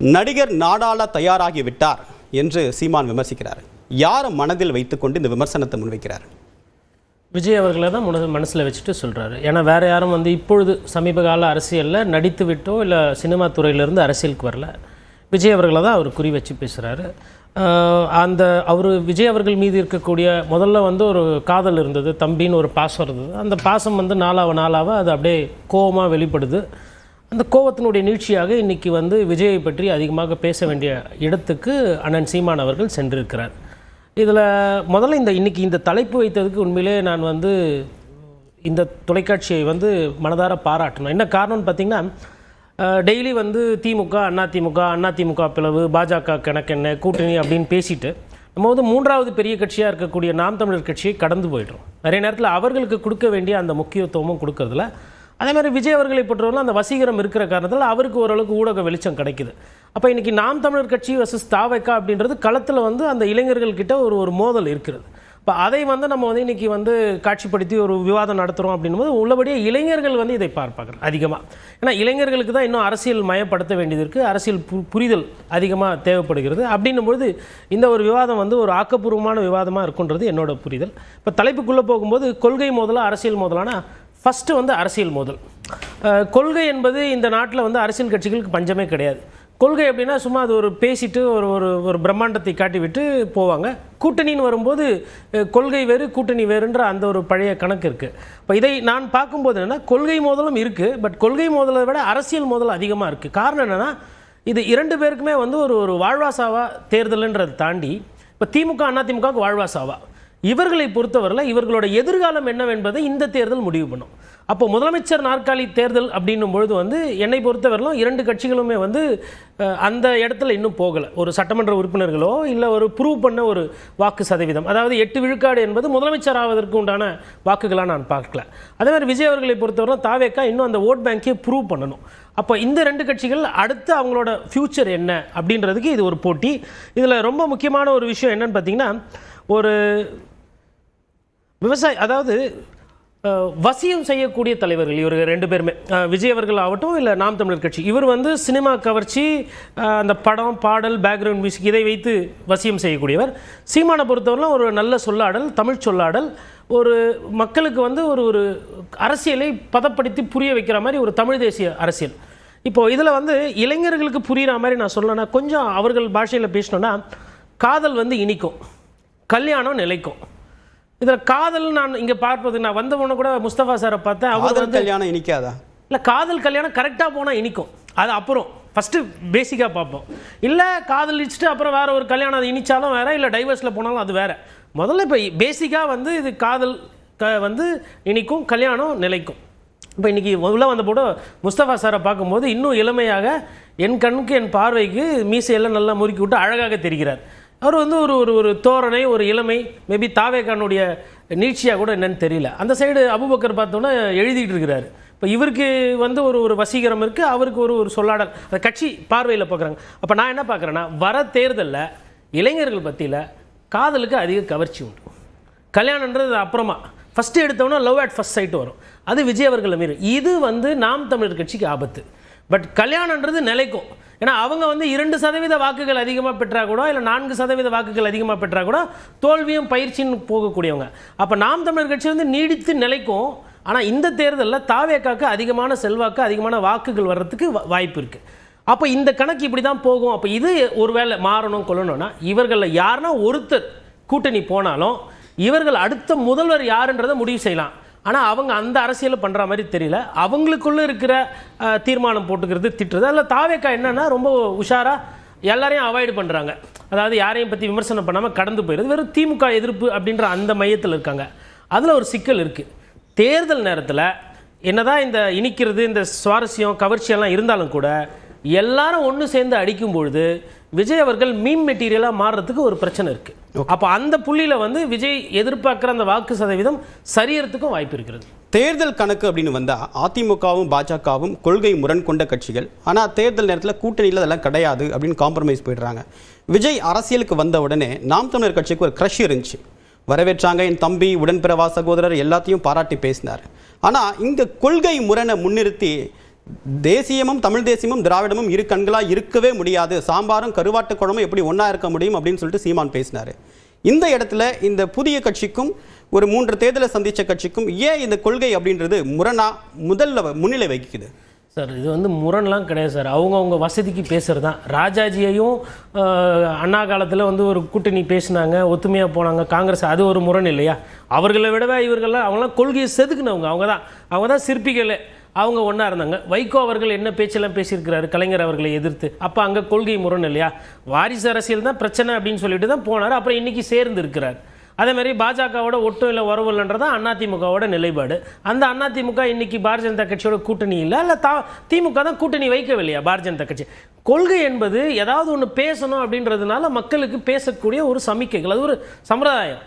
நடிகர் நாடாள தயாராகிவிட்டார் என்று சீமான் விமர்சிக்கிறார். யாரை மனதில் வைத்துக்கொண்டு இந்த விமர்சனத்தை முன்வைக்கிறார்? விஜய் அவர்களை தான் மனசில் வச்சுட்டு சொல்கிறாரு. ஏன்னா வேறு யாரும் இப்பொழுது சமீப கால அரசியலில் நடித்து விட்டோ இல்லை சினிமா துறையிலேருந்து அரசியலுக்கு வரல. விஜய் அவர்களை தான் அவர் குறி வச்சு பேசுகிறாரு. அவர் விஜய் அவர்கள் மீது இருக்கக்கூடிய முதல்ல ஒரு காதல் இருந்தது, தம்பின்னு ஒரு பாசம் இருந்தது. அந்த பாசம் நாளாக அது அப்படியே கோபமாக வெளிப்படுது. அந்த கோபத்தினுடைய நீட்சியாக இன்றைக்கி விஜயை பற்றி அதிகமாக பேச வேண்டிய இடத்துக்கு அண்ணன் சீமான் அவர்கள் சென்றிருக்கிறார். இதில் முதல்ல இன்றைக்கி இந்த தலைப்பு வைத்ததுக்கு உண்மையிலே நான் இந்த தொலைக்காட்சியை மனதார பாராட்டணும். என்ன காரணம்னு பார்த்திங்கன்னா, டெய்லி திமுக அதிமுக பிளவு, பாஜக கணக்கென்ன, கூட்டணி அப்படின்னு பேசிட்டு நம்ம மூன்றாவது பெரிய கட்சியாக இருக்கக்கூடிய நாம் தமிழர் கட்சியை கடந்து போய்ட்றோம். நிறைய நேரத்தில் அவர்களுக்கு கொடுக்க வேண்டிய அந்த முக்கியத்துவமும் கொடுக்கறதில்ல. அதே மாதிரி விஜய் அவர்களை பொறுத்தவரைக்கும் அந்த வசீகரம் இருக்கிற காரணத்தில் அவருக்கு ஓரளவுக்கு ஊடக வெளிச்சம் கிடைக்குது. அப்போ இன்றைக்கி நாம் தமிழர் கட்சி வர்சஸ் தாவேக்கா அப்படின்றது களத்தில் அந்த இளைஞர்கள்கிட்ட ஒரு மோதல் இருக்கிறது. இப்போ அதை நம்ம இன்றைக்கி காட்சிப்படுத்தி ஒரு விவாதம் நடத்துகிறோம் அப்படின்னும்போது உள்ளபடியே இளைஞர்கள் இதை பார்ப்பாங்க அதிகமாக. ஏன்னா இளைஞர்களுக்கு தான் இன்னும் அரசியல் மயப்படுத்த வேண்டியது இருக்குது, அரசியல் புரிதல் அதிகமாக தேவைப்படுகிறது. அப்படின்னும்போது இந்த ஒரு விவாதம் ஒரு ஆக்கப்பூர்வமான விவாதமாக இருக்குன்றது என்னோட புரிதல். இப்போ தலைப்புக்குள்ளே போகும்போது கொள்கை மோதலா அரசியல் மோதலானா, ஃபஸ்ட்டு அரசியல் மோதல். கொள்கை என்பது இந்த நாட்டில் அரசியல் கட்சிகளுக்கு பஞ்சமே கிடையாது. கொள்கை அப்படின்னா சும்மா அது ஒரு பேசிட்டு ஒரு பிரம்மாண்டத்தை காட்டிவிட்டு போவாங்க. கூட்டணின்னு வரும்போது கொள்கை வேறு கூட்டணி வேறுன்ற அந்த ஒரு பழைய கணக்கு இருக்குது. இப்போ இதை நான் பார்க்கும்போது என்னென்னா, கொள்கை மோதலும் இருக்குது, பட் கொள்கை மோதலை விட அரசியல் மோதல் அதிகமாக இருக்குது. காரணம் என்னென்னா, இது இரண்டு பேருக்குமே ஒரு வாழ்வாசாவா தேர்தல்ன்றதை தாண்டி இப்போ திமுக அதிமுகவுக்கு வாழ்வாசாவா, இவர்களை பொறுத்தவரையில் இவர்களோட எதிர்காலம் என்னவென்பதை இந்த தேர்தல் முடிவு பண்ணும். அப்போ முதலமைச்சர் நாற்காலி தேர்தல் அப்படின்னும் பொழுது என்னை பொறுத்தவரையிலும் இரண்டு கட்சிகளுமே அந்த இடத்துல இன்னும் போகலை. ஒரு சட்டமன்ற உறுப்பினர்களோ இல்லை ஒரு ப்ரூவ் பண்ண ஒரு வாக்கு சதவீதம், அதாவது 8 விழுக்காடு என்பது முதலமைச்சர் ஆவதற்கு உண்டான வாக்குகளாக நான் பார்க்கல. அதே மாதிரி விஜய் அவர்களை பொறுத்தவரையிலும் தாவேக்கா இன்னும் அந்த ஓட் பேங்கை ப்ரூவ் பண்ணணும். அப்போ இந்த ரெண்டு கட்சிகள் அடுத்து அவங்களோட ஃப்யூச்சர் என்ன அப்படின்றதுக்கு இது ஒரு போட்டி. இதில் ரொம்ப முக்கியமான ஒரு விஷயம் என்னன்னு பார்த்தீங்கன்னா, ஒரு அதாவது வசியம் செய்யக்கூடிய தலைவர்கள் இவர் ரெண்டு பேருமே, விஜய் அவர்கள் ஆகட்டும் இல்லை நாம் தமிழர் கட்சி, இவர் சினிமா கவர்ச்சி, அந்த படம் பாடல் பேக்ரவுண்ட் மியூசிக் இதை வைத்து வசியம் செய்யக்கூடியவர். சீமானை பொறுத்தவரையிலும் ஒரு நல்ல சொல்லாடல், தமிழ் சொல்லாடல், ஒரு மக்களுக்கு ஒரு அரசியலை பதப்படுத்தி புரிய வைக்கிற மாதிரி ஒரு தமிழ் தேசிய அரசியல். இப்போது இதில் இளைஞர்களுக்கு புரிகிற மாதிரி நான் சொல்லணும்னா, கொஞ்சம் அவர்கள் பாஷையில் பேசணுன்னா, காதல் இனிக்கும், கல்யாணம் நிலைக்கும். இதில் காதல் நான் இங்கே பார்ப்பது, நான் வந்தவொன்னே கூட முஸ்தபா சாரை பார்த்தேன். அவர் கல்யாணம் இனிக்காதா? இல்லை, காதல் கல்யாணம் கரெக்டாக போனால் இனிக்கும், அது அப்புறம் ஃபஸ்ட்டு பேசிக்காக பார்ப்போம். இல்லை காதல் இடிச்சுட்டு அப்புறம் வேறு ஒரு கல்யாணம் அது இனிச்சாலும் வேறு, இல்லை டைவர்ஸில் போனாலும் அது வேறு. முதல்ல இப்போ பேசிக்காக இது காதல் இனிக்கும், கல்யாணம் நிலைக்கும். இப்போ இன்றைக்கி உள்ளே வந்த போட முஸ்தபா சாரை பார்க்கும்போது இன்னும் இளமையாக, என் கண்ணுக்கு என் பார்வைக்கு மீசையெல்லாம் நல்லா முறுக்கி விட்டு அழகாக தெரிகிறார். அவர் ஒரு தோரணை, ஒரு இளமை, மேபி தாவேக்கானுடைய நீட்சியாக கூட என்னன்னு தெரியல. அந்த சைடு அபுபக்கர் பார்த்தோன்னா எழுதிட்டு இருக்கிறாரு. இப்போ இவருக்கு ஒரு வசீகரம் இருக்குது, அவருக்கு ஒரு சொல்லாடல், அந்த கட்சி பார்வையில் பார்க்குறாங்க. அப்போ நான் என்ன பார்க்குறேன்னா, வர தேர்தலில் இளைஞர்கள் பற்றியில் காதலுக்கு அதிக கவர்ச்சி உண்டு. கல்யாணன்றது அப்புறமா, ஃபஸ்ட்டு எடுத்தோன்னா லவ் அட் ஃபஸ்ட் சைட்டு வரும், அது விஜய் அவர்களை மீறி. இது நாம் தமிழர் கட்சிக்கு ஆபத்து. பட் கல்யாணன்றது நிலைக்கும். ஏன்னா அவங்க 2% வாக்குகள் அதிகமாக பெற்றா கூட, இல்லை 4% வாக்குகள் அதிகமாக பெற்றா கூட தோல்வியும் பயிற்சின்னு போகக்கூடியவங்க. அப்போ நாம் தமிழர் கட்சி நீடித்து நிலைக்கும். ஆனால் இந்த தேர்தலில் தாவேக்காக்கு அதிகமான செல்வாக்கு, அதிகமான வாக்குகள் வர்றதுக்கு வாய்ப்பு இருக்குது. அப்போ இந்த கணக்கு இப்படி தான் போகும். அப்போ இது ஒருவேளை மாறணும் கொள்ளணும்னா, இவர்களில் யாருன்னா ஒருத்தர் கூட்டணி போனாலும் இவர்கள் அடுத்த முதல்வர் யாருன்றதை முடிவு செய்யலாம். ஆனால் அவங்க அந்த அரசியலை பண்ணுற மாதிரி தெரியல. அவங்களுக்குள்ளே இருக்கிற தீர்மானம் போட்டுக்கிறது, திட்டுறது. அதில் தாவேக்கா என்னென்னா ரொம்ப உஷாராக எல்லாரையும் அவாய்டு பண்ணுறாங்க. அதாவது யாரையும் பற்றி விமர்சனம் பண்ணாமல் கடந்து போயிடுது. வெறும் திமுக எதிர்ப்பு அப்படின்ற அந்த மையத்தில் இருக்காங்க. அதில் ஒரு சிக்கல் இருக்குது. தேர்தல் நேரத்தில் என்னதான் இந்த இனிக்கிறது, இந்த சுவாரஸ்யம், கவர்ச்சியெல்லாம் இருந்தாலும் கூட எல்லாரும் ஒன்று சேர்ந்து அடிக்கும் பொழுது விஜய் அவர்கள் மீம் மெட்டீரியலாக மாறுறதுக்கு ஒரு பிரச்சனை இருக்குது. அப்போ அந்த புள்ளியில் விஜய் எதிர்பார்க்குற அந்த வாக்கு சதவீதம் சரியறதுக்கும் வாய்ப்பு இருக்கிறது. தேர்தல் கணக்கு அப்படின்னு வந்தால் அதிமுகவும் பாஜகவும் கொள்கை முரண் கொண்ட கட்சிகள். ஆனால் தேர்தல் நேரத்தில் கூட்டணியில் அதெல்லாம் கிடையாது அப்படின்னு காம்ப்ரமைஸ் போயிடுறாங்க. விஜய் அரசியலுக்கு வந்த உடனே நாம் தமிழர் கட்சிக்கு ஒரு க்ரஷ் இருந்துச்சு, வரவேற்றாங்க. என் தம்பி, உடன்பிறவா சகோதரர் எல்லாத்தையும் பாராட்டி பேசினார். ஆனால் இந்த கொள்கை முரணை முன்னிறுத்தி தேசியமும் தமிழ் தேசியமும் திராவிடமும் இரு கண்களா இருக்கவே முடியாது, சாம்பாரும் கருவாட்டு குழம்பும் எப்படி ஒன்றா இருக்க முடியும் அப்படின்னு சொல்லிட்டு சீமான் பேசினார். இந்த இடத்துல இந்த புதிய கட்சிக்கும் ஒரு 3 தேர்தலை சந்தித்த கட்சிக்கும் ஏன் இந்த கொள்கை அப்படின்றது முன்னிலை வைக்குது? சார் இது வந்து முரண்லாம் கிடையாது சார், அவங்கவுங்க வசதிக்கு பேசுகிறது தான். ராஜாஜியையும் அண்ணா காலத்தில் வந்து ஒரு கூட்டணி பேசினாங்க, ஒத்துமையாக போனாங்க காங்கிரஸ், அது ஒரு முரண் இல்லையா? அவர்களை விடவே இவர்கள்லாம் அவங்களாம் கொள்கையை செதுக்குனவங்க, அவங்க தான் சிற்பிகளே. அவங்க ஒன்றா இருந்தாங்க. வைகோ அவர்கள் என்ன பேச்செல்லாம் பேசியிருக்கிறாரு கலைஞர் அவர்களை எதிர்த்து, அப்போ அங்கே கொள்கை முரண் இல்லையா? வாரிசு அரசியல் தான் பிரச்சனை அப்படின்னு சொல்லிட்டு தான் போனார், அப்புறம் இன்றைக்கி சேர்ந்து இருக்கிறார். அதே மாதிரி பாஜகவோட ஒட்டும் இல்லை உறவு இல்லைன்றதான் அதிமுகவோட நிலைப்பாடு. அந்த அதிமுக இன்னைக்கு பாரதிய ஜனதா கட்சியோட கூட்டணி இல்லை, இல்லை திமுக தான் கூட்டணி வைக்கவில்லையா பாரதிய ஜனதா கட்சி? கொள்கை என்பது ஏதாவது ஒன்று பேசணும் அப்படின்றதுனால மக்களுக்கு பேசக்கூடிய ஒரு சமிக்கைகள், அது ஒரு சம்பிரதாயம்.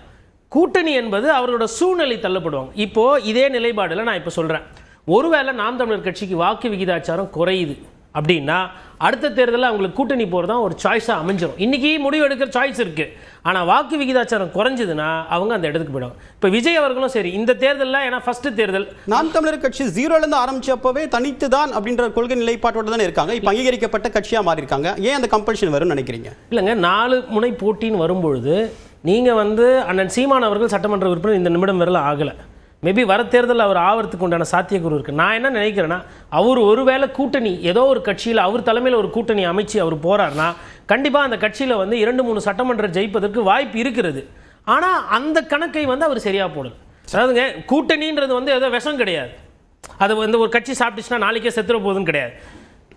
கூட்டணி என்பது அவர்களோட சூழ்நிலை தள்ளப்படுவாங்க. இப்போது இதே நிலைப்பாடில் நான் இப்போ சொல்கிறேன், ஒருவேளை நாம் தமிழர் கட்சிக்கு வாக்கு விகிதாச்சாரம் குறையுது அப்படின்னா அடுத்த தேர்தலில் அவங்களுக்கு கூட்டணி போகிறது தான் ஒரு சாய்ஸாக அமைஞ்சிடும். இன்றைக்கி முடிவு எடுக்கிற சாய்ஸ் இருக்குது, ஆனால் வாக்கு விகிதாச்சாரம் குறைஞ்சதுன்னா அவங்க அந்த இடத்துக்கு போயிடுவாங்க. இப்போ விஜய் அவர்களும் சரி, இந்த தேர்தலில் ஏன்னா ஃபஸ்ட்டு தேர்தல் நாம் தமிழர் கட்சி 0லேருந்து ஆரம்பிச்சப்பவே தனித்து தான் அப்படின்ற கொள்கை நிலைப்பாட்டோடு தானே இருக்காங்க. இப்போ அங்கீகரிக்கப்பட்ட கட்சியாக மாறி இருக்காங்க. ஏன் அந்த கம்பல்ஷன் வரும்னு நினைக்கிறீங்க? இல்லைங்க, 4 முனை போட்டின்னு வரும்பொழுது நீங்கள் வந்து அண்ணன் சீமான் அவர்கள் சட்டமன்ற உறுப்பினர் இந்த நிமிடம் வரல ஆகலை. மேபி வர தேர்தலில் அவர் ஆவறதுக்கு உண்டான சாத்தியக்கூறு இருக்குது. நான் என்ன நினைக்கிறேன்னா, அவர் ஒருவேளை கூட்டணி ஏதோ ஒரு கட்சியில் அவர் தலைமையில் ஒரு கூட்டணி அமைச்சு அவர் போகிறாருன்னா கண்டிப்பாக அந்த கட்சியில் வந்து 2-3 சட்டமன்றம் ஜெயிப்பதற்கு வாய்ப்பு இருக்கிறது. ஆனால் அந்த கணக்கை வந்து அவர் சரியாக போடல. அதாவதுங்க, கூட்டணின்றது வந்து ஏதோ விஷம் கிடையாது, அது வந்து ஒரு கட்சி சாப்பிட்டுச்சுன்னா நாளைக்கே செத்துற போகுதுன்னு கிடையாது.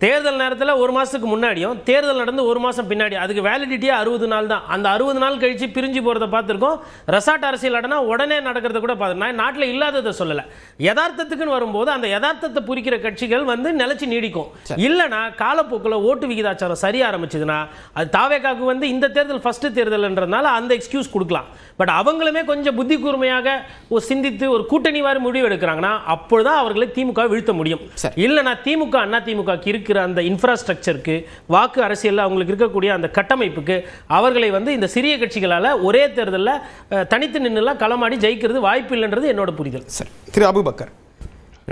தேர்தல் நேரத்தில் 1 மாதத்துக்கு முன்னாடியும் தேர்தல் நடந்து 1 மாதம் பின்னாடி அதுக்கு வேலிடிட்டியாக 60 நாள் தான். அந்த 60 நாள் கழித்து பிரிஞ்சு போகிறத பார்த்துருக்கோம். ரெசார்ட் அரசியல் ஆடனா உடனே நடக்கிறத கூட பார்த்துருக்கோம். நான் நாட்டில் இல்லாததை சொல்லலை, யதார்த்தத்துக்குன்னு வரும்போது அந்த யதார்த்தத்தை புரிக்கிற கட்சிகள் வந்து நிலைச்சி நீடிக்கும். இல்லைனா காலப்போக்கில் ஓட்டு விகிதாச்சாரம் சரியாக ஆரம்பிச்சதுன்னா அது தாவேக்காவுக்கு வந்து இந்த தேர்தல் ஃபஸ்ட்டு தேர்தல்ன்றதுனால அந்த எக்ஸ்கியூஸ் கொடுக்கலாம். பட் அவங்களுமே கொஞ்சம் புத்தி கூர்மையாக சிந்தித்து ஒரு கூட்டணி வாரி முடிவு எடுக்கிறாங்கன்னா அப்பொழுதுதான் அவர்களை திமுக வீழ்த்த முடியும். இல்லைனா திமுக அதிமுக இருக்கிற அந்த இன்ஃப்ராஸ்ட்ரக்சருக்கு, வாக்கு அரசியலில் அவங்களுக்கு இருக்கக்கூடிய அந்த கட்டமைப்புக்கு அவர்களை வந்து இந்த சிறிய கட்சிகளால் ஒரே தேர்தலில் தனித்து நின்றுலாம் களமாடி ஜெயிக்கிறது வாய்ப்பு இல்லைன்றது என்னோட புரிதல். சரி, திரு அபுபக்கர்,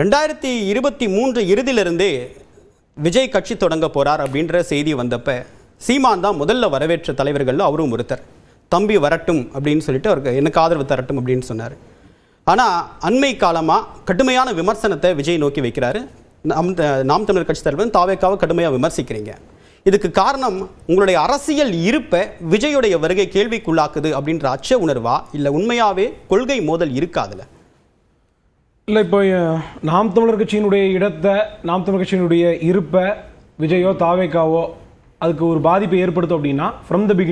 2023 இறுதியிலிருந்தே விஜய் கட்சி தொடங்க போறார் அப்படின்ற செய்தி வந்தப்ப சீமான் தான் முதல்ல வரவேற்ற தலைவர்கள் அவரும் ஒருத்தர். தம்பி வரட்டும் அப்படின்னு சொல்லிட்டு அவருக்கு எனக்கு ஆதரவு தரட்டும் அப்படின்னு சொன்னார். ஆனால் அண்மை காலமாக கடுமையான விமர்சனத்தை விஜய் நோக்கி வைக்கிறாரு. நாம் தமிழர் கட்சி தலைவர் தாவேக்காவை கடுமையாக விமர்சிக்கிறீங்க. இதுக்கு காரணம் உங்களுடைய அரசியல் இருப்பை விஜயுடைய வருகை கேள்விக்குள்ளாக்குது அப்படின்ற அச்ச உணர்வா, இல்லை உண்மையாகவே கொள்கை மோதல் இருக்காதுல? இல்லை, இப்போ நாம் தமிழர் கட்சியினுடைய இடத்தை, நாம் தமிழர் கட்சியினுடைய இருப்பை விஜயோ தாவேக்காவோ அதுக்கு ஒரு பாதிப்பை ஏற்படுத்தும் அப்படின்னா ஃப்ரம் த பிகினிங்